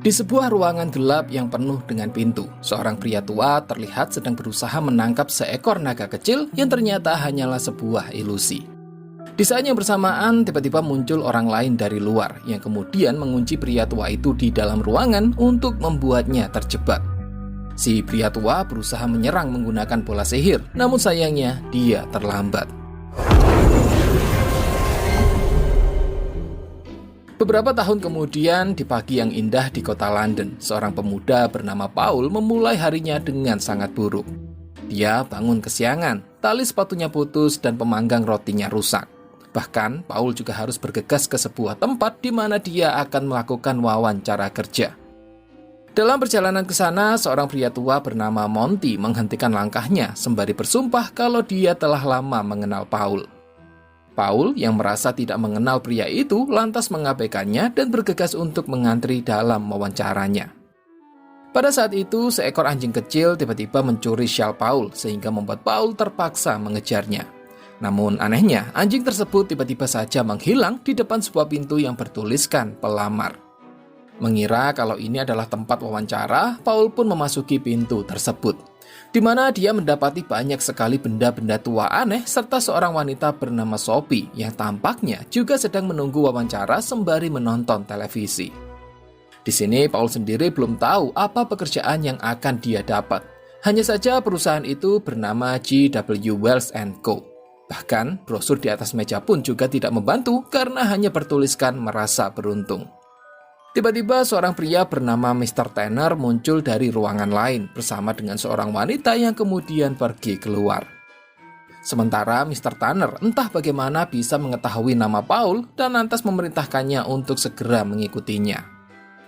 Di sebuah ruangan gelap yang penuh dengan pintu, seorang pria tua terlihat sedang berusaha menangkap seekor naga kecil yang ternyata hanyalah sebuah ilusi. Di saat yang bersamaan, tiba-tiba muncul orang lain dari luar yang kemudian mengunci pria tua itu di dalam ruangan untuk membuatnya terjebak. Si pria tua berusaha menyerang menggunakan bola sihir, namun sayangnya dia terlambat. Beberapa tahun kemudian, di pagi yang indah di kota London, seorang pemuda bernama Paul memulai harinya dengan sangat buruk. Dia bangun kesiangan, tali sepatunya putus dan pemanggang rotinya rusak. Bahkan, Paul juga harus bergegas ke sebuah tempat di mana dia akan melakukan wawancara kerja. Dalam perjalanan ke sana, seorang pria tua bernama Monty menghentikan langkahnya sembari bersumpah kalau dia telah lama mengenal Paul. Paul yang merasa tidak mengenal pria itu lantas mengabaikannya dan bergegas untuk mengantri dalam wawancaranya. Pada saat itu, seekor anjing kecil tiba-tiba mencuri syal Paul sehingga membuat Paul terpaksa mengejarnya. Namun anehnya, anjing tersebut tiba-tiba saja menghilang di depan sebuah pintu yang bertuliskan pelamar. Mengira kalau ini adalah tempat wawancara, Paul pun memasuki pintu tersebut, di mana dia mendapati banyak sekali benda-benda tua aneh serta seorang wanita bernama Sophie yang tampaknya juga sedang menunggu wawancara sembari menonton televisi. Di sini Paul sendiri belum tahu apa pekerjaan yang akan dia dapat. Hanya saja perusahaan itu bernama G.W. Wells & Co. Bahkan brosur di atas meja pun juga tidak membantu karena hanya bertuliskan merasa beruntung. Tiba-tiba seorang pria bernama Mr. Tanner muncul dari ruangan lain bersama dengan seorang wanita yang kemudian pergi keluar. Sementara Mr. Tanner entah bagaimana bisa mengetahui nama Paul dan lantas memerintahkannya untuk segera mengikutinya.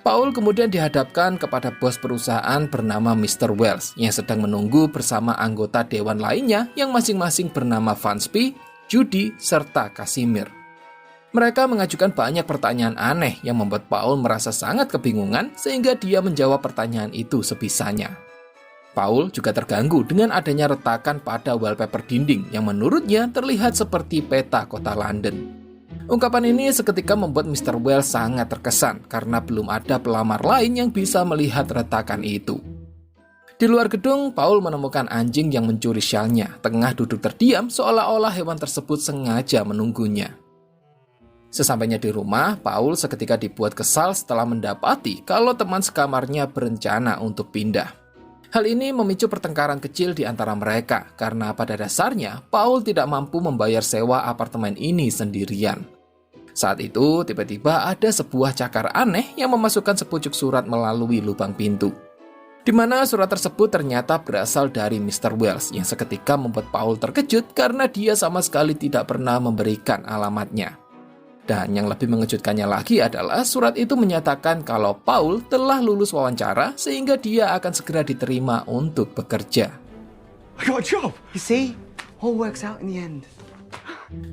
Paul kemudian dihadapkan kepada bos perusahaan bernama Mr. Wells yang sedang menunggu bersama anggota dewan lainnya yang masing-masing bernama Vansby, Judy, serta Casimir. Mereka mengajukan banyak pertanyaan aneh yang membuat Paul merasa sangat kebingungan sehingga dia menjawab pertanyaan itu sebisanya. Paul juga terganggu dengan adanya retakan pada wallpaper dinding yang menurutnya terlihat seperti peta kota London. Ungkapan ini seketika membuat Mr. Wells sangat terkesan karena belum ada pelamar lain yang bisa melihat retakan itu. Di luar gedung, Paul menemukan anjing yang mencuri syalnya, tengah duduk terdiam seolah-olah hewan tersebut sengaja menunggunya. Sesampainya di rumah, Paul seketika dibuat kesal setelah mendapati kalau teman sekamarnya berencana untuk pindah. Hal ini memicu pertengkaran kecil di antara mereka karena pada dasarnya Paul tidak mampu membayar sewa apartemen ini sendirian. Saat itu, tiba-tiba ada sebuah cakar aneh yang memasukkan sepucuk surat melalui lubang pintu. Di mana surat tersebut ternyata berasal dari Mr. Wells yang seketika membuat Paul terkejut karena dia sama sekali tidak pernah memberikan alamatnya. Dan yang lebih mengejutkannya lagi adalah surat itu menyatakan kalau Paul telah lulus wawancara sehingga dia akan segera diterima untuk bekerja. I got a job. You see, all works out in the end.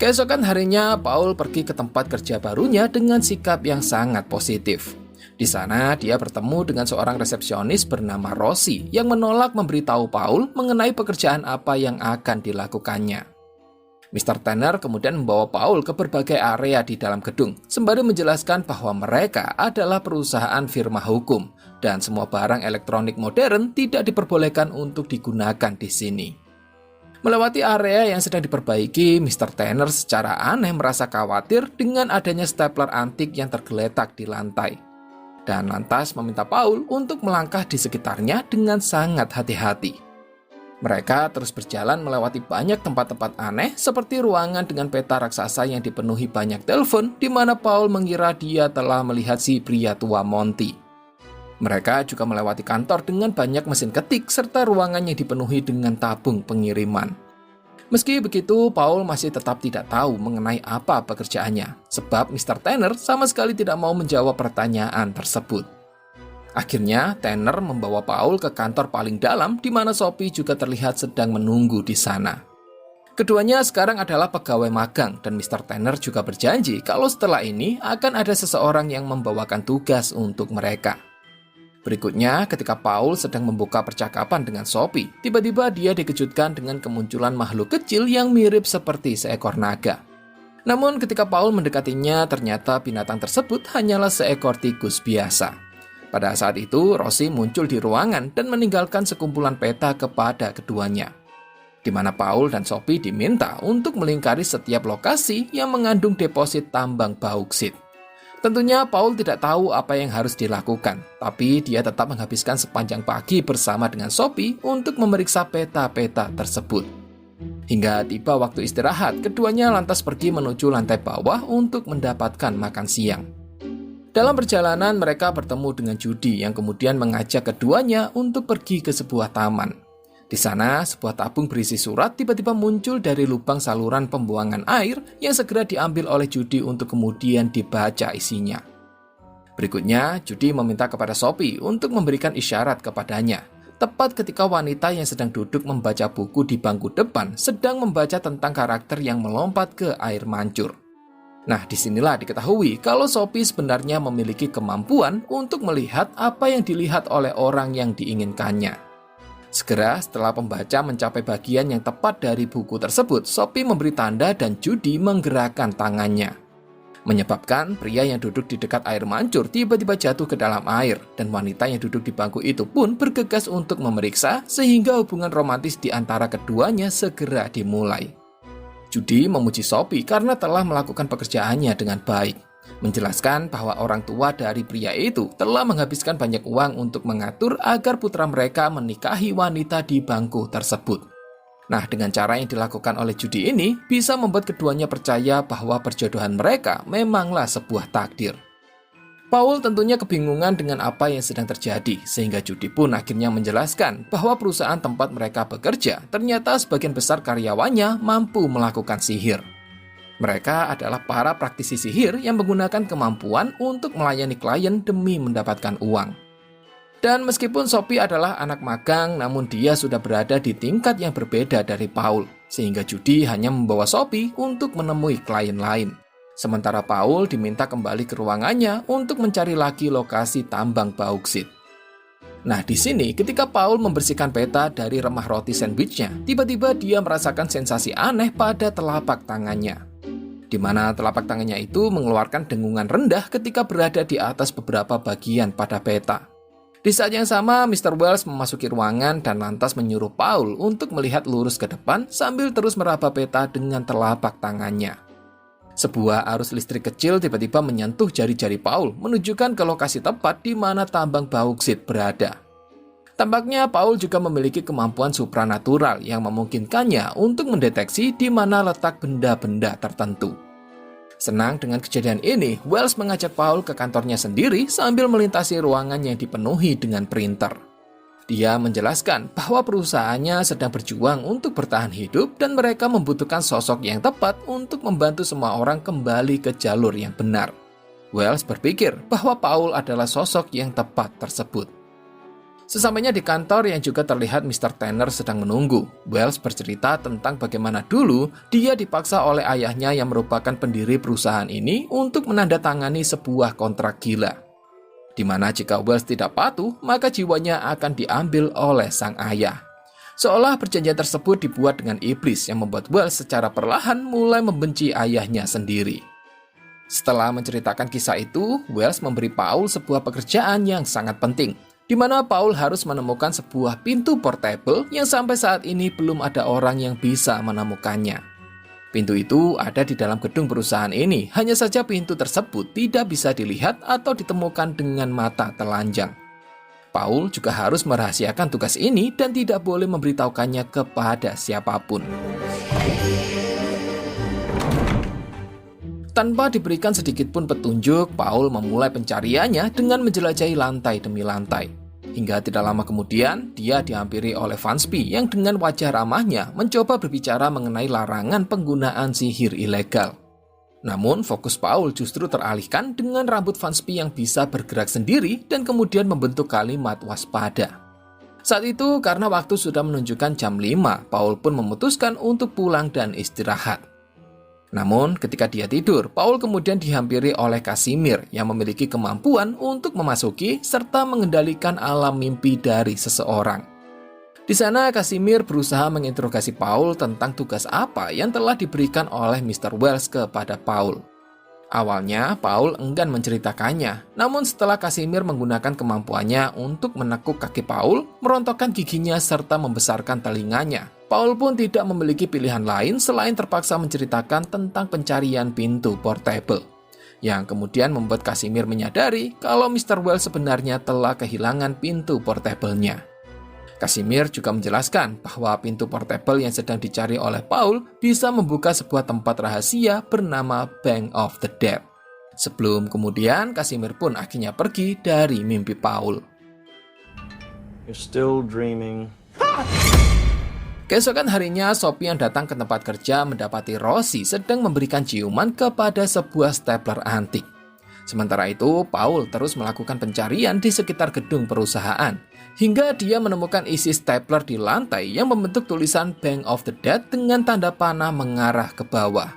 Keesokan harinya, Paul pergi ke tempat kerja barunya dengan sikap yang sangat positif. Di sana, dia bertemu dengan seorang resepsionis bernama Rosie yang menolak memberitahu Paul mengenai pekerjaan apa yang akan dilakukannya. Mr. Tanner kemudian membawa Paul ke berbagai area di dalam gedung, sembari menjelaskan bahwa mereka adalah perusahaan firma hukum dan semua barang elektronik modern tidak diperbolehkan untuk digunakan di sini. Melewati area yang sedang diperbaiki, Mr. Tanner secara aneh merasa khawatir dengan adanya stapler antik yang tergeletak di lantai. Dan lantas meminta Paul untuk melangkah di sekitarnya dengan sangat hati-hati. Mereka terus berjalan melewati banyak tempat-tempat aneh seperti ruangan dengan peta raksasa yang dipenuhi banyak telepon di mana Paul mengira dia telah melihat si pria tua Monty. Mereka juga melewati kantor dengan banyak mesin ketik serta ruangan yang dipenuhi dengan tabung pengiriman. Meski begitu, Paul masih tetap tidak tahu mengenai apa pekerjaannya, sebab Mr. Tanner sama sekali tidak mau menjawab pertanyaan tersebut. Akhirnya, Tanner membawa Paul ke kantor paling dalam di mana Sophie juga terlihat sedang menunggu di sana. Keduanya sekarang adalah pegawai magang dan Mr. Tanner juga berjanji kalau setelah ini akan ada seseorang yang membawakan tugas untuk mereka. Berikutnya, ketika Paul sedang membuka percakapan dengan Sophie, tiba-tiba dia dikejutkan dengan kemunculan makhluk kecil yang mirip seperti seekor naga. Namun ketika Paul mendekatinya, ternyata binatang tersebut hanyalah seekor tikus biasa. Pada saat itu, Rossi muncul di ruangan dan meninggalkan sekumpulan peta kepada keduanya, di mana Paul dan Sophie diminta untuk melingkari setiap lokasi yang mengandung deposit tambang bauksit. Tentunya Paul tidak tahu apa yang harus dilakukan, tapi dia tetap menghabiskan sepanjang pagi bersama dengan Sophie untuk memeriksa peta-peta tersebut. Hingga tiba waktu istirahat, keduanya lantas pergi menuju lantai bawah untuk mendapatkan makan siang. Dalam perjalanan, mereka bertemu dengan Judy yang kemudian mengajak keduanya untuk pergi ke sebuah taman. Di sana, sebuah tabung berisi surat tiba-tiba muncul dari lubang saluran pembuangan air yang segera diambil oleh Judy untuk kemudian dibaca isinya. Berikutnya, Judy meminta kepada Sophie untuk memberikan isyarat kepadanya, tepat ketika wanita yang sedang duduk membaca buku di bangku depan sedang membaca tentang karakter yang melompat ke air mancur. Nah, disinilah diketahui kalau Sophie sebenarnya memiliki kemampuan untuk melihat apa yang dilihat oleh orang yang diinginkannya. Segera setelah pembaca mencapai bagian yang tepat dari buku tersebut, Sophie memberi tanda dan Judy menggerakkan tangannya, menyebabkan pria yang duduk di dekat air mancur tiba-tiba jatuh ke dalam air, dan wanita yang duduk di bangku itu pun bergegas untuk memeriksa sehingga hubungan romantis di antara keduanya segera dimulai. Judy memuji Sophie karena telah melakukan pekerjaannya dengan baik, menjelaskan bahwa orang tua dari pria itu telah menghabiskan banyak uang untuk mengatur agar putra mereka menikahi wanita di bangku tersebut. Nah, dengan cara yang dilakukan oleh Judy ini bisa membuat keduanya percaya bahwa perjodohan mereka memanglah sebuah takdir. Paul tentunya kebingungan dengan apa yang sedang terjadi, sehingga Judy pun akhirnya menjelaskan bahwa perusahaan tempat mereka bekerja ternyata sebagian besar karyawannya mampu melakukan sihir. Mereka adalah para praktisi sihir yang menggunakan kemampuan untuk melayani klien demi mendapatkan uang. Dan meskipun Sophie adalah anak magang, namun dia sudah berada di tingkat yang berbeda dari Paul, sehingga Judy hanya membawa Sophie untuk menemui klien lain. Sementara Paul diminta kembali ke ruangannya untuk mencari lagi lokasi tambang bauksit. Nah, di sini ketika Paul membersihkan peta dari remah roti sandwichnya, tiba-tiba dia merasakan sensasi aneh pada telapak tangannya, di mana telapak tangannya itu mengeluarkan dengungan rendah ketika berada di atas beberapa bagian pada peta. Di saat yang sama, Mr. Wells memasuki ruangan dan lantas menyuruh Paul untuk melihat lurus ke depan sambil terus meraba peta dengan telapak tangannya. Sebuah arus listrik kecil tiba-tiba menyentuh jari-jari Paul, menunjukkan ke lokasi tepat di mana tambang bauksit berada. Tampaknya Paul juga memiliki kemampuan supranatural yang memungkinkannya untuk mendeteksi di mana letak benda-benda tertentu. Senang dengan kejadian ini, Wells mengajak Paul ke kantornya sendiri sambil melintasi ruangan yang dipenuhi dengan printer. Dia menjelaskan bahwa perusahaannya sedang berjuang untuk bertahan hidup dan mereka membutuhkan sosok yang tepat untuk membantu semua orang kembali ke jalur yang benar. Wells berpikir bahwa Paul adalah sosok yang tepat tersebut. Sesampainya di kantor yang juga terlihat Mr. Tanner sedang menunggu, Wells bercerita tentang bagaimana dulu dia dipaksa oleh ayahnya yang merupakan pendiri perusahaan ini untuk menandatangani sebuah kontrak gila, di mana jika Wells tidak patuh, maka jiwanya akan diambil oleh sang ayah. Seolah perjanjian tersebut dibuat dengan iblis yang membuat Wells secara perlahan mulai membenci ayahnya sendiri. Setelah menceritakan kisah itu, Wells memberi Paul sebuah pekerjaan yang sangat penting, di mana Paul harus menemukan sebuah pintu portable yang sampai saat ini belum ada orang yang bisa menemukannya. Pintu itu ada di dalam gedung perusahaan ini, hanya saja pintu tersebut tidak bisa dilihat atau ditemukan dengan mata telanjang. Paul juga harus merahasiakan tugas ini dan tidak boleh memberitahukannya kepada siapapun. Tanpa diberikan sedikit pun petunjuk, Paul memulai pencariannya dengan menjelajahi lantai demi lantai. Hingga tidak lama kemudian, dia dihampiri oleh Vansby yang dengan wajah ramahnya mencoba berbicara mengenai larangan penggunaan sihir ilegal. Namun, fokus Paul justru teralihkan dengan rambut Vansby yang bisa bergerak sendiri dan kemudian membentuk kalimat waspada. Saat itu, karena waktu sudah menunjukkan jam 5, Paul pun memutuskan untuk pulang dan istirahat. Namun, ketika dia tidur, Paul kemudian dihampiri oleh Casimir yang memiliki kemampuan untuk memasuki serta mengendalikan alam mimpi dari seseorang. Di sana, Casimir berusaha menginterogasi Paul tentang tugas apa yang telah diberikan oleh Mr. Wells kepada Paul. Awalnya, Paul enggan menceritakannya, namun setelah Casimir menggunakan kemampuannya untuk menekuk kaki Paul, merontokkan giginya serta membesarkan telinganya, Paul pun tidak memiliki pilihan lain selain terpaksa menceritakan tentang pencarian pintu portable, yang kemudian membuat Casimir menyadari kalau Mr. Wells sebenarnya telah kehilangan pintu portable-nya. Casimir juga menjelaskan bahwa pintu portable yang sedang dicari oleh Paul bisa membuka sebuah tempat rahasia bernama Bank of the Dead. Sebelum kemudian, Casimir pun akhirnya pergi dari mimpi Paul. You're still dreaming. Keesokan harinya, Sophie yang datang ke tempat kerja mendapati Rosie sedang memberikan ciuman kepada sebuah stapler antik. Sementara itu, Paul terus melakukan pencarian di sekitar gedung perusahaan, hingga dia menemukan isi stapler di lantai yang membentuk tulisan Bank of the Dead dengan tanda panah mengarah ke bawah.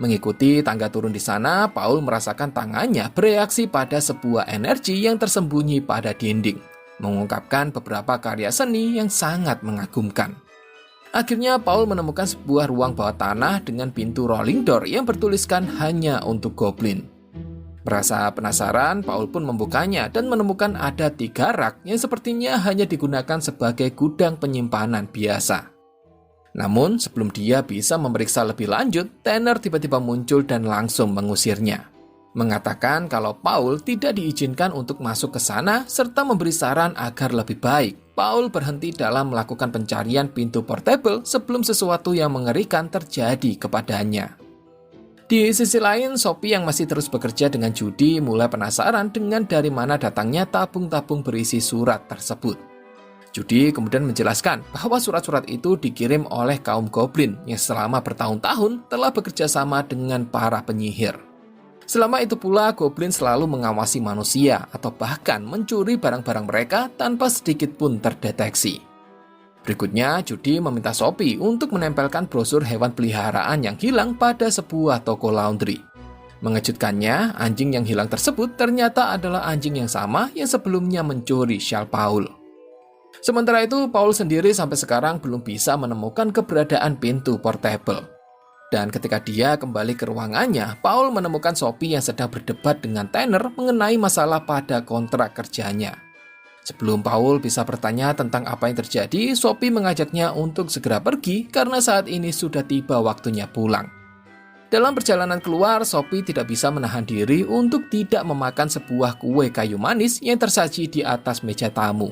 Mengikuti tangga turun di sana, Paul merasakan tangannya bereaksi pada sebuah energi yang tersembunyi pada dinding, mengungkapkan beberapa karya seni yang sangat mengagumkan. Akhirnya, Paul menemukan sebuah ruang bawah tanah dengan pintu rolling door yang bertuliskan hanya untuk goblin. Merasa penasaran, Paul pun membukanya dan menemukan ada 3 rak yang sepertinya hanya digunakan sebagai gudang penyimpanan biasa. Namun, sebelum dia bisa memeriksa lebih lanjut, Tanner tiba-tiba muncul dan langsung mengusirnya, mengatakan kalau Paul tidak diizinkan untuk masuk ke sana serta memberi saran agar lebih baik Paul berhenti dalam melakukan pencarian pintu portable sebelum sesuatu yang mengerikan terjadi kepadanya. Di sisi lain, Sophie yang masih terus bekerja dengan Judy mulai penasaran dengan dari mana datangnya tabung-tabung berisi surat tersebut. Judy kemudian menjelaskan bahwa surat-surat itu dikirim oleh kaum goblin yang selama bertahun-tahun telah bekerja sama dengan para penyihir. Selama itu pula, goblin selalu mengawasi manusia atau bahkan mencuri barang-barang mereka tanpa sedikit pun terdeteksi. Berikutnya, Judy meminta Sophie untuk menempelkan brosur hewan peliharaan yang hilang pada sebuah toko laundry. Mengejutkannya, anjing yang hilang tersebut ternyata adalah anjing yang sama yang sebelumnya mencuri syal Paul. Sementara itu, Paul sendiri sampai sekarang belum bisa menemukan keberadaan pintu portable. Dan ketika dia kembali ke ruangannya, Paul menemukan Sophie yang sedang berdebat dengan Tanner mengenai masalah pada kontrak kerjanya. Sebelum Paul bisa bertanya tentang apa yang terjadi, Sophie mengajaknya untuk segera pergi karena saat ini sudah tiba waktunya pulang. Dalam perjalanan keluar, Sophie tidak bisa menahan diri untuk tidak memakan sebuah kue kayu manis yang tersaji di atas meja tamu.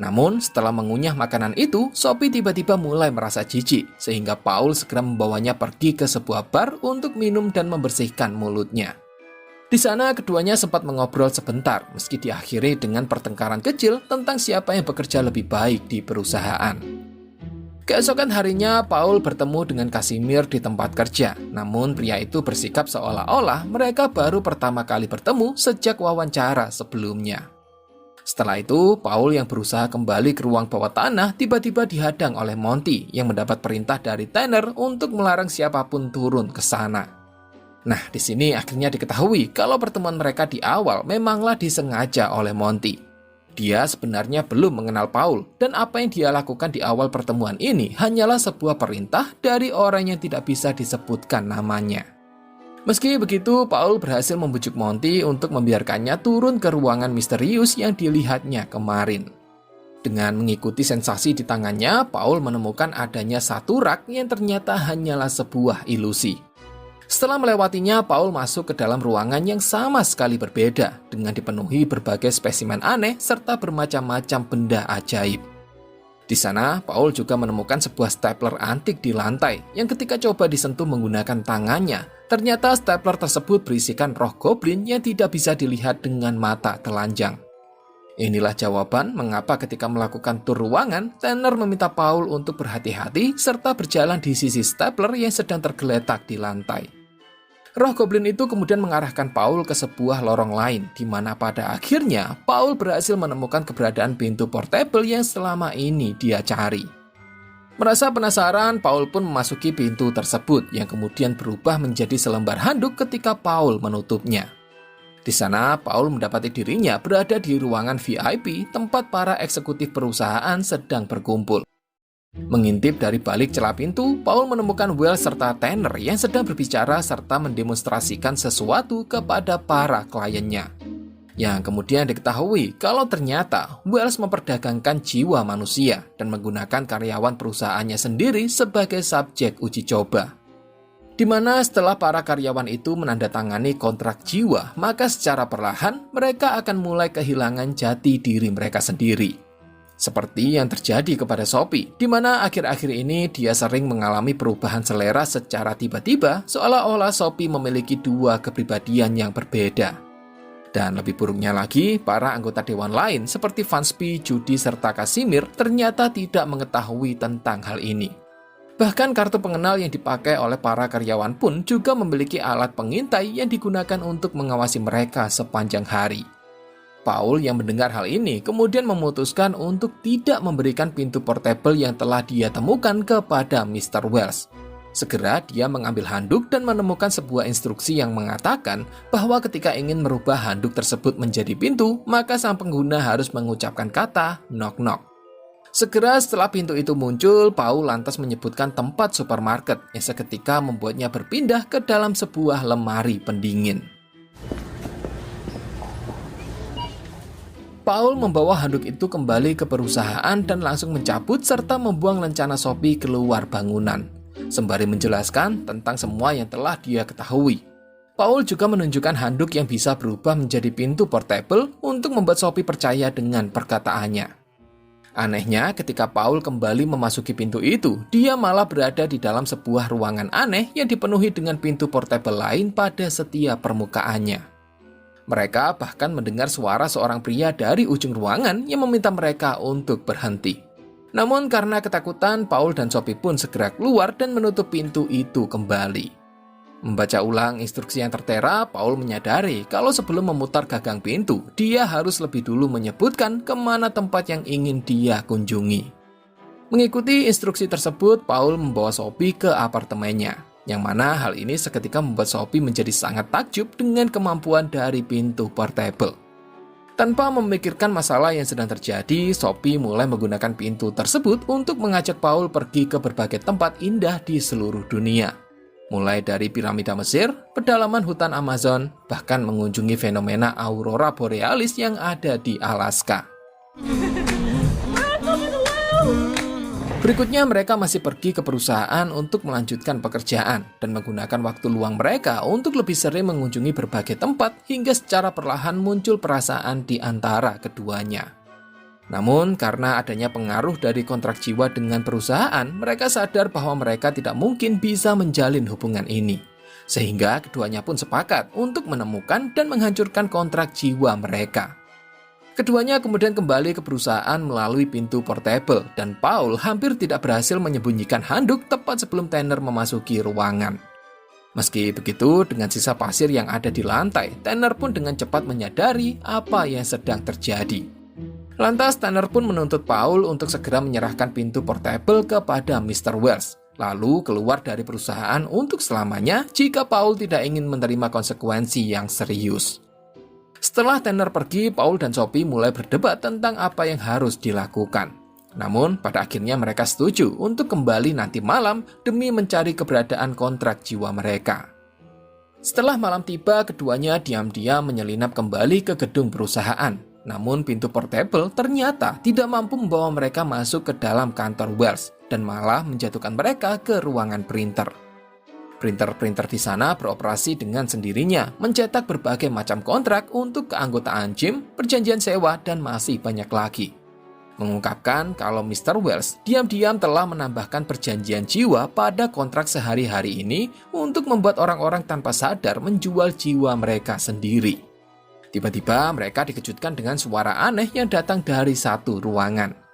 Namun, setelah mengunyah makanan itu, Sophie tiba-tiba mulai merasa jijik, sehingga Paul segera membawanya pergi ke sebuah bar untuk minum dan membersihkan mulutnya. Di sana, keduanya sempat mengobrol sebentar, meski diakhiri dengan pertengkaran kecil tentang siapa yang bekerja lebih baik di perusahaan. Keesokan harinya, Paul bertemu dengan Casimir di tempat kerja, namun pria itu bersikap seolah-olah mereka baru pertama kali bertemu sejak wawancara sebelumnya. Setelah itu, Paul yang berusaha kembali ke ruang bawah tanah tiba-tiba dihadang oleh Monty yang mendapat perintah dari Tanner untuk melarang siapapun turun ke sana. Nah, di sini akhirnya diketahui kalau pertemuan mereka di awal memanglah disengaja oleh Monty. Dia sebenarnya belum mengenal Paul, dan apa yang dia lakukan di awal pertemuan ini hanyalah sebuah perintah dari orang yang tidak bisa disebutkan namanya. Meski begitu, Paul berhasil membujuk Monty untuk membiarkannya turun ke ruangan misterius yang dilihatnya kemarin. Dengan mengikuti sensasi di tangannya, Paul menemukan adanya satu rak yang ternyata hanyalah sebuah ilusi. Setelah melewatinya, Paul masuk ke dalam ruangan yang sama sekali berbeda, dengan dipenuhi berbagai spesimen aneh serta bermacam-macam benda ajaib. Di sana, Paul juga menemukan sebuah stapler antik di lantai, yang ketika coba disentuh menggunakan tangannya, ternyata stapler tersebut berisikan roh goblin yang tidak bisa dilihat dengan mata telanjang. Inilah jawaban mengapa ketika melakukan tur ruangan, Tanner meminta Paul untuk berhati-hati serta berjalan di sisi stapler yang sedang tergeletak di lantai. Roh goblin itu kemudian mengarahkan Paul ke sebuah lorong lain, di mana pada akhirnya Paul berhasil menemukan keberadaan pintu portable yang selama ini dia cari. Merasa penasaran, Paul pun memasuki pintu tersebut yang kemudian berubah menjadi selembar handuk ketika Paul menutupnya. Di sana, Paul mendapati dirinya berada di ruangan VIP tempat para eksekutif perusahaan sedang berkumpul. Mengintip dari balik celah pintu, Paul menemukan Wells serta Tanner yang sedang berbicara serta mendemonstrasikan sesuatu kepada para kliennya. Yang kemudian diketahui kalau ternyata Wells memperdagangkan jiwa manusia dan menggunakan karyawan perusahaannya sendiri sebagai subjek uji coba. Di mana setelah para karyawan itu menandatangani kontrak jiwa, maka secara perlahan mereka akan mulai kehilangan jati diri mereka sendiri. Seperti yang terjadi kepada Sophie, di mana akhir-akhir ini dia sering mengalami perubahan selera secara tiba-tiba, seolah-olah Sophie memiliki dua kepribadian yang berbeda. Dan lebih buruknya lagi, para anggota dewan lain seperti Vansby, Judy, serta Casimir ternyata tidak mengetahui tentang hal ini. Bahkan kartu pengenal yang dipakai oleh para karyawan pun juga memiliki alat pengintai yang digunakan untuk mengawasi mereka sepanjang hari. Paul yang mendengar hal ini kemudian memutuskan untuk tidak memberikan pintu portable yang telah dia temukan kepada Mr. Wells. Segera dia mengambil handuk dan menemukan sebuah instruksi yang mengatakan bahwa ketika ingin merubah handuk tersebut menjadi pintu, maka sang pengguna harus mengucapkan kata knock-knock. Segera setelah pintu itu muncul, Paul lantas menyebutkan tempat supermarket yang seketika membuatnya berpindah ke dalam sebuah lemari pendingin. Paul membawa handuk itu kembali ke perusahaan dan langsung mencabut serta membuang lencana Sophie keluar bangunan, sembari menjelaskan tentang semua yang telah dia ketahui. Paul juga menunjukkan handuk yang bisa berubah menjadi pintu portable untuk membuat Sophie percaya dengan perkataannya. Anehnya, ketika Paul kembali memasuki pintu itu, dia malah berada di dalam sebuah ruangan aneh yang dipenuhi dengan pintu portable lain pada setiap permukaannya. Mereka bahkan mendengar suara seorang pria dari ujung ruangan yang meminta mereka untuk berhenti. Namun karena ketakutan, Paul dan Sophie pun segera keluar dan menutup pintu itu kembali. Membaca ulang instruksi yang tertera, Paul menyadari kalau sebelum memutar gagang pintu, dia harus lebih dulu menyebutkan kemana tempat yang ingin dia kunjungi. Mengikuti instruksi tersebut, Paul membawa Sophie ke apartemennya. Yang mana hal ini seketika membuat Sophie menjadi sangat takjub dengan kemampuan dari pintu portable. Tanpa memikirkan masalah yang sedang terjadi, Sophie mulai menggunakan pintu tersebut untuk mengajak Paul pergi ke berbagai tempat indah di seluruh dunia. Mulai dari piramida Mesir, pedalaman hutan Amazon, bahkan mengunjungi fenomena aurora borealis yang ada di Alaska. Berikutnya mereka masih pergi ke perusahaan untuk melanjutkan pekerjaan dan menggunakan waktu luang mereka untuk lebih sering mengunjungi berbagai tempat hingga secara perlahan muncul perasaan di antara keduanya. Namun karena adanya pengaruh dari kontrak jiwa dengan perusahaan, mereka sadar bahwa mereka tidak mungkin bisa menjalin hubungan ini. Sehingga keduanya pun sepakat untuk menemukan dan menghancurkan kontrak jiwa mereka. Keduanya kemudian kembali ke perusahaan melalui pintu portable dan Paul hampir tidak berhasil menyembunyikan handuk tepat sebelum Tanner memasuki ruangan. Meski begitu, dengan sisa pasir yang ada di lantai, Tanner pun dengan cepat menyadari apa yang sedang terjadi. Lantas Tanner pun menuntut Paul untuk segera menyerahkan pintu portable kepada Mr. Wells, lalu keluar dari perusahaan untuk selamanya jika Paul tidak ingin menerima konsekuensi yang serius. Setelah Tanner pergi, Paul dan Sophie mulai berdebat tentang apa yang harus dilakukan. Namun, pada akhirnya mereka setuju untuk kembali nanti malam demi mencari keberadaan kontrak jiwa mereka. Setelah malam tiba, keduanya diam-diam menyelinap kembali ke gedung perusahaan. Namun, pintu portable ternyata tidak mampu membawa mereka masuk ke dalam kantor Wells dan malah menjatuhkan mereka ke ruangan printer. Printer-printer di sana beroperasi dengan sendirinya, mencetak berbagai macam kontrak untuk keanggotaan gym, perjanjian sewa, dan masih banyak lagi. Mengungkapkan kalau Mr. Wells diam-diam telah menambahkan perjanjian jiwa pada kontrak sehari-hari ini untuk membuat orang-orang tanpa sadar menjual jiwa mereka sendiri. Tiba-tiba mereka dikejutkan dengan suara aneh yang datang dari satu ruangan.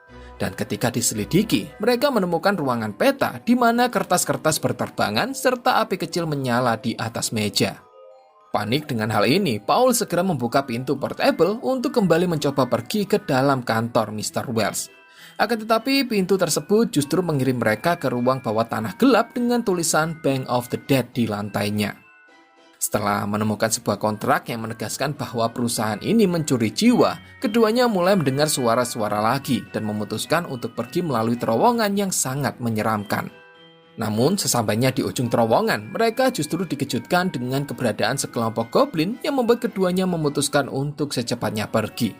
Dan ketika diselidiki, mereka menemukan ruangan peta di mana kertas-kertas berterbangan serta api kecil menyala di atas meja. Panik dengan hal ini, Paul segera membuka pintu portable untuk kembali mencoba pergi ke dalam kantor Mr. Wells. Akan tetapi, pintu tersebut justru mengirim mereka ke ruang bawah tanah gelap dengan tulisan Bank of the Dead di lantainya. Setelah menemukan sebuah kontrak yang menegaskan bahwa perusahaan ini mencuri jiwa, keduanya mulai mendengar suara-suara lagi dan memutuskan untuk pergi melalui terowongan yang sangat menyeramkan. Namun, sesampainya di ujung terowongan, mereka justru dikejutkan dengan keberadaan sekelompok goblin yang membuat keduanya memutuskan untuk secepatnya pergi.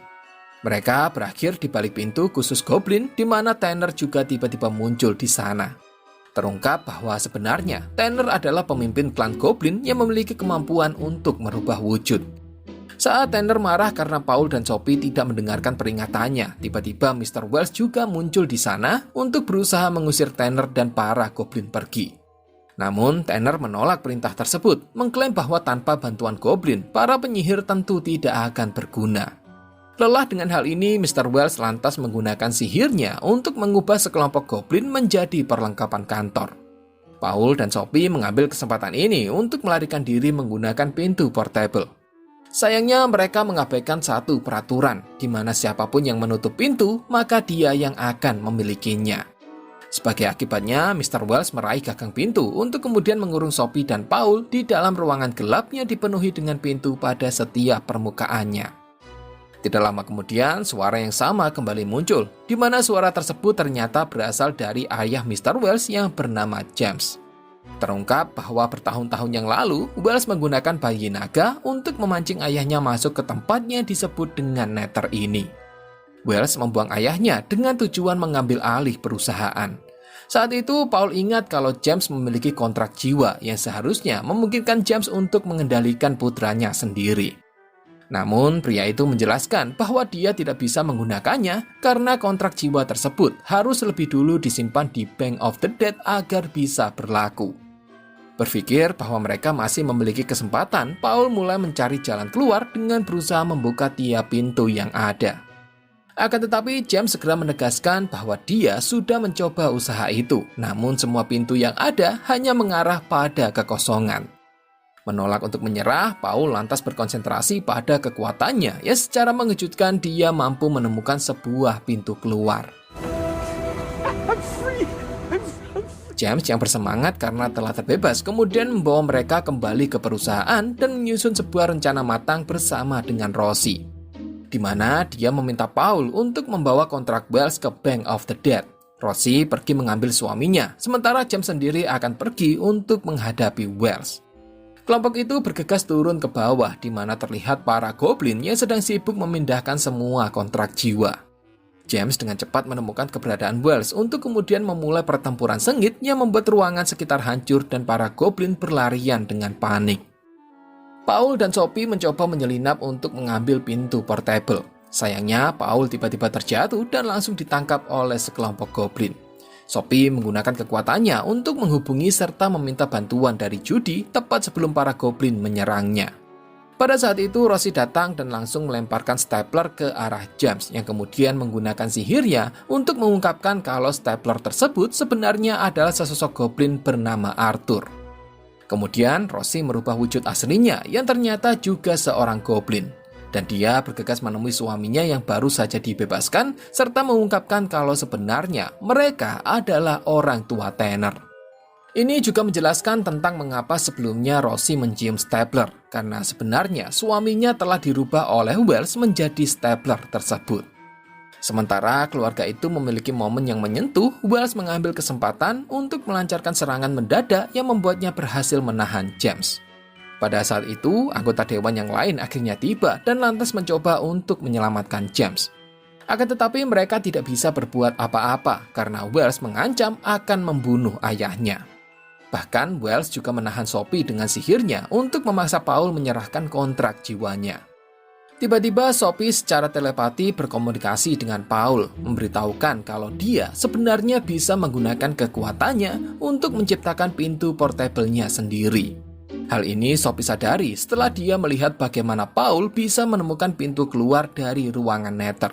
Mereka berakhir di balik pintu khusus goblin, di mana Tanner juga tiba-tiba muncul di sana. Terungkap bahwa sebenarnya Tanner adalah pemimpin klan goblin yang memiliki kemampuan untuk merubah wujud. Saat Tanner marah karena Paul dan Sophie tidak mendengarkan peringatannya, tiba-tiba Mr. Wells juga muncul di sana untuk berusaha mengusir Tanner dan para goblin pergi. Namun, Tanner menolak perintah tersebut, mengklaim bahwa tanpa bantuan goblin, para penyihir tentu tidak akan berguna. Lelah dengan hal ini, Mr. Wells lantas menggunakan sihirnya untuk mengubah sekelompok goblin menjadi perlengkapan kantor. Paul dan Sophie mengambil kesempatan ini untuk melarikan diri menggunakan pintu portable. Sayangnya mereka mengabaikan satu peraturan, di mana siapapun yang menutup pintu, maka dia yang akan memilikinya. Sebagai akibatnya, Mr. Wells meraih gagang pintu untuk kemudian mengurung Sophie dan Paul di dalam ruangan gelap yang dipenuhi dengan pintu pada setiap permukaannya. Tidak lama kemudian, suara yang sama kembali muncul, di mana suara tersebut ternyata berasal dari ayah Mr. Wells yang bernama James. Terungkap bahwa bertahun-tahun yang lalu, Wells menggunakan bayi naga untuk memancing ayahnya masuk ke tempatnya disebut dengan Nether ini. Wells membuang ayahnya dengan tujuan mengambil alih perusahaan. Saat itu, Paul ingat kalau James memiliki kontrak jiwa yang seharusnya memungkinkan James untuk mengendalikan putranya sendiri. Namun, pria itu menjelaskan bahwa dia tidak bisa menggunakannya karena kontrak jiwa tersebut harus lebih dulu disimpan di Bank of the Dead agar bisa berlaku. Berpikir bahwa mereka masih memiliki kesempatan, Paul mulai mencari jalan keluar dengan berusaha membuka tiap pintu yang ada. Akan tetapi, James segera menegaskan bahwa dia sudah mencoba usaha itu, namun semua pintu yang ada hanya mengarah pada kekosongan. Menolak untuk menyerah, Paul lantas berkonsentrasi pada kekuatannya yang secara mengejutkan dia mampu menemukan sebuah pintu keluar. James yang bersemangat karena telah terbebas kemudian membawa mereka kembali ke perusahaan dan menyusun sebuah rencana matang bersama dengan Rosie, di mana dia meminta Paul untuk membawa kontrak Wells ke Bank of the Dead. Rosie pergi mengambil suaminya, sementara James sendiri akan pergi untuk menghadapi Wells. Kelompok itu bergegas turun ke bawah, di mana terlihat para goblin yang sedang sibuk memindahkan semua kontrak jiwa. James dengan cepat menemukan keberadaan Wells untuk kemudian memulai pertempuran sengit yang membuat ruangan sekitar hancur dan para goblin berlarian dengan panik. Paul dan Sophie mencoba menyelinap untuk mengambil pintu portable. Sayangnya, Paul tiba-tiba terjatuh dan langsung ditangkap oleh sekelompok goblin. Sophie menggunakan kekuatannya untuk menghubungi serta meminta bantuan dari Judy tepat sebelum para goblin menyerangnya. Pada saat itu, Rosie datang dan langsung melemparkan stapler ke arah James yang kemudian menggunakan sihirnya untuk mengungkapkan kalau stapler tersebut sebenarnya adalah sesosok goblin bernama Arthur. Kemudian, Rosie merubah wujud aslinya yang ternyata juga seorang goblin. Dan dia bergegas menemui suaminya yang baru saja dibebaskan, serta mengungkapkan kalau sebenarnya mereka adalah orang tua Tanner. Ini juga menjelaskan tentang mengapa sebelumnya Rosie mencium stapler, karena sebenarnya suaminya telah dirubah oleh Wells menjadi stapler tersebut. Sementara keluarga itu memiliki momen yang menyentuh, Wells mengambil kesempatan untuk melancarkan serangan mendadak yang membuatnya berhasil menahan James. Pada saat itu, anggota dewan yang lain akhirnya tiba dan lantas mencoba untuk menyelamatkan James. Akan tetapi mereka tidak bisa berbuat apa-apa karena Wells mengancam akan membunuh ayahnya. Bahkan Wells juga menahan Sophie dengan sihirnya untuk memaksa Paul menyerahkan kontrak jiwanya. Tiba-tiba Sophie secara telepati berkomunikasi dengan Paul, memberitahukan kalau dia sebenarnya bisa menggunakan kekuatannya untuk menciptakan pintu portable-nya sendiri. Hal ini Sophie sadari setelah dia melihat bagaimana Paul bisa menemukan pintu keluar dari ruangan Nether.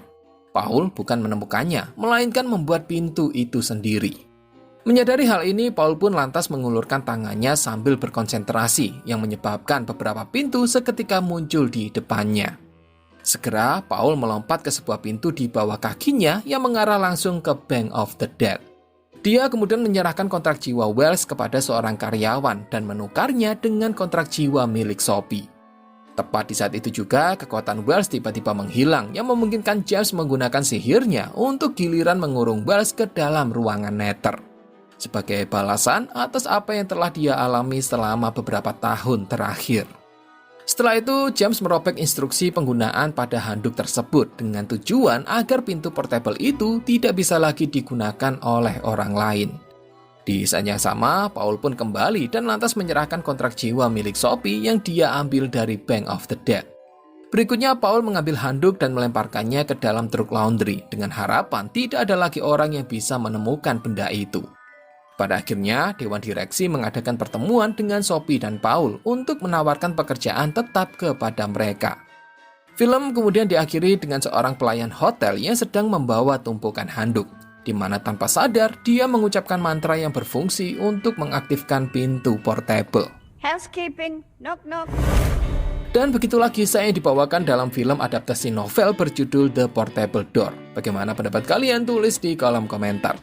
Paul bukan menemukannya, melainkan membuat pintu itu sendiri. Menyadari hal ini, Paul pun lantas mengulurkan tangannya sambil berkonsentrasi, yang menyebabkan beberapa pintu seketika muncul di depannya. Segera, Paul melompat ke sebuah pintu di bawah kakinya yang mengarah langsung ke Bank of the Dead. Dia kemudian menyerahkan kontrak jiwa Wells kepada seorang karyawan dan menukarnya dengan kontrak jiwa milik Sophie. Tepat di saat itu juga, kekuatan Wells tiba-tiba menghilang yang memungkinkan James menggunakan sihirnya untuk giliran mengurung Wells ke dalam ruangan Nether. Sebagai balasan atas apa yang telah dia alami selama beberapa tahun terakhir. Setelah itu, James merobek instruksi penggunaan pada handuk tersebut dengan tujuan agar pintu portable itu tidak bisa lagi digunakan oleh orang lain. Di saat yang sama, Paul pun kembali dan lantas menyerahkan kontrak jiwa milik Sophie yang dia ambil dari Bank of the Dead. Berikutnya, Paul mengambil handuk dan melemparkannya ke dalam truk laundry dengan harapan tidak ada lagi orang yang bisa menemukan benda itu. Pada akhirnya, Dewan Direksi mengadakan pertemuan dengan Sophie dan Paul untuk menawarkan pekerjaan tetap kepada mereka. Film kemudian diakhiri dengan seorang pelayan hotel yang sedang membawa tumpukan handuk, di mana tanpa sadar dia mengucapkan mantra yang berfungsi untuk mengaktifkan pintu portable. Housekeeping, knock knock. Dan begitulah kisah yang dibawakan dalam film adaptasi novel berjudul The Portable Door. Bagaimana pendapat kalian? Tulis di kolom komentar.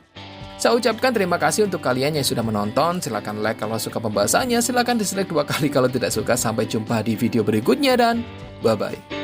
Saya ucapkan terima kasih untuk kalian yang sudah menonton. Silahkan like kalau suka pembahasannya, silahkan dislike 2 kali kalau tidak suka. Sampai jumpa di video berikutnya dan bye-bye.